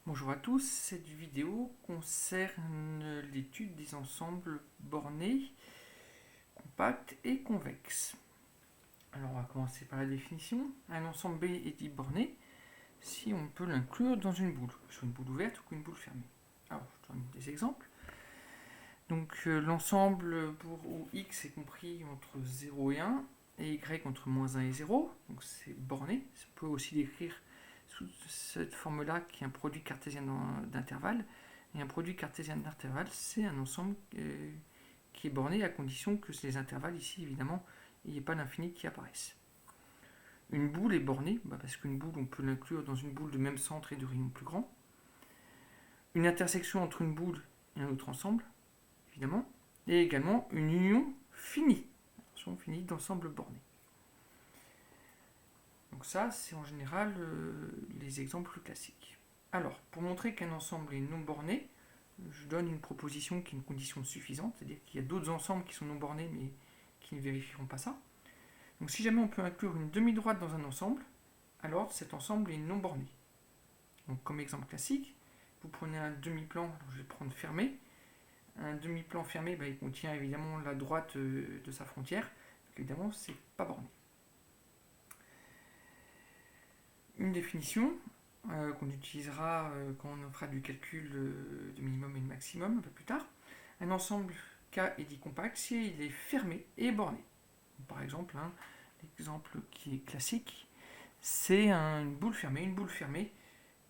Bonjour à tous, cette vidéo concerne l'étude des ensembles bornés, compacts et convexes. Alors on va commencer par la définition. Un ensemble B est dit borné si on peut l'inclure dans une boule, soit une boule ouverte ou une boule fermée. Alors je donne des exemples. Donc l'ensemble où x est compris entre 0 et 1 et y entre -1 et 0, donc c'est borné. On peut aussi l'écrire sous cette forme-là qui est un produit cartésien d'intervalle. Et un produit cartésien d'intervalle, c'est un ensemble qui est borné à condition que les intervalles ici, évidemment, il n'y ait pas l'infini qui apparaissent. Une boule est bornée, parce qu'une boule, on peut l'inclure dans une boule de même centre et de rayon plus grand. Une intersection entre une boule et un autre ensemble, évidemment, et également une union finie, d'ensemble borné. Donc ça, c'est en général les exemples classiques. Alors, pour montrer qu'un ensemble est non borné, je donne une proposition qui est une condition suffisante, c'est-à-dire qu'il y a d'autres ensembles qui sont non bornés mais qui ne vérifieront pas ça. Donc si jamais on peut inclure une demi-droite dans un ensemble, alors cet ensemble est non borné. Donc comme exemple classique, vous prenez un demi-plan, je vais prendre fermé. Un demi-plan fermé, il contient évidemment la droite de sa frontière, donc évidemment c'est pas borné. Une définition qu'on utilisera quand on fera du calcul de minimum et de maximum un peu plus tard. Un ensemble K est dit compact si il est fermé et borné. Par exemple, l'exemple qui est classique, c'est une boule fermée. Une boule fermée,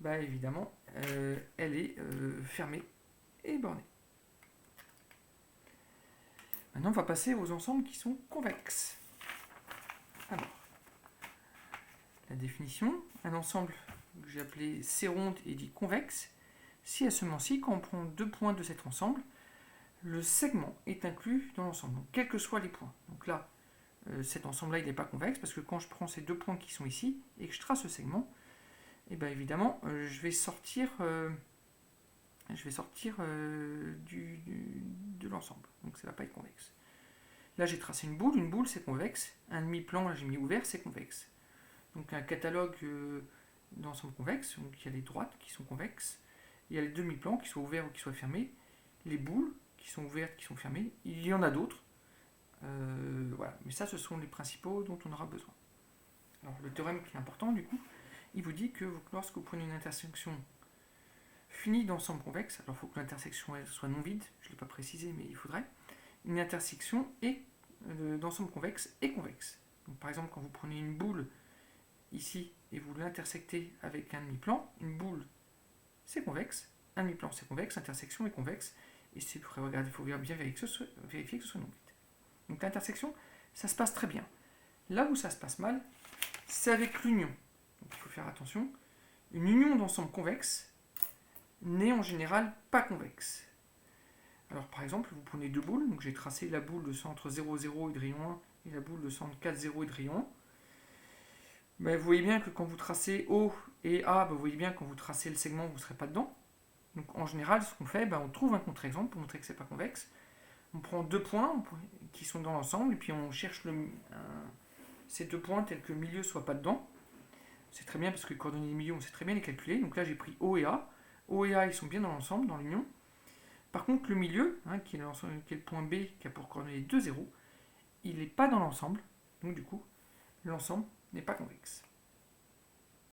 évidemment, elle est fermée et bornée. Maintenant, on va passer aux ensembles qui sont convexes. Alors, la définition, un ensemble que j'ai appelé C ronde est dit convexe si à ce moment-ci, quand on prend deux points de cet ensemble, le segment est inclus dans l'ensemble, donc quels que soient les points. Donc là, cet ensemble-là, il n'est pas convexe, parce que quand je prends ces deux points qui sont ici, et que je trace ce segment, et bien évidemment, je vais sortir de l'ensemble. Donc ça ne va pas être convexe. Là, j'ai tracé une boule c'est convexe. Un demi-plan, là j'ai mis ouvert, c'est convexe. Donc un catalogue d'ensembles convexes, donc il y a les droites qui sont convexes, il y a les demi-plans qui soient ouverts ou qui soient fermés, les boules qui sont ouvertes, qui sont fermées, il y en a d'autres. Voilà. Mais ça, ce sont les principaux dont on aura besoin. Alors, le théorème qui est important, du coup, il vous dit que lorsque vous prenez une intersection finie d'ensemble convexe, alors il faut que l'intersection soit non vide, je ne l'ai pas précisé, mais il faudrait, une intersection d'ensemble convexe et convexe. Donc, par exemple, quand vous prenez une boule ici et vous l'intersectez avec un demi-plan, une boule c'est convexe, un demi-plan c'est convexe, l'intersection est convexe, et il faut bien vérifier que ce soit non vide. Donc l'intersection, ça se passe très bien. Là où ça se passe mal, c'est avec l'union. Donc il faut faire attention. Une union d'ensemble convexe n'est en général pas convexe. Alors par exemple, vous prenez deux boules, donc j'ai tracé la boule de centre 0, 0 et de rayon 1 et la boule de centre 4, 0 et de rayon 1. Vous voyez bien que quand vous tracez O et A, vous voyez bien que quand vous tracez le segment, vous ne serez pas dedans. Donc en général, ce qu'on fait, on trouve un contre-exemple pour montrer que ce n'est pas convexe. On prend deux points qui sont dans l'ensemble et puis on cherche ces deux points tels que le milieu ne soit pas dedans. C'est très bien parce que les coordonnées du milieu, on sait très bien les calculer. Donc là, j'ai pris O et A. O et A, ils sont bien dans l'ensemble, dans l'union. Par contre, le milieu, qui est le point B qui a pour coordonnées 2, 0, il n'est pas dans l'ensemble. Donc du coup, l'ensemble n'est pas convexe.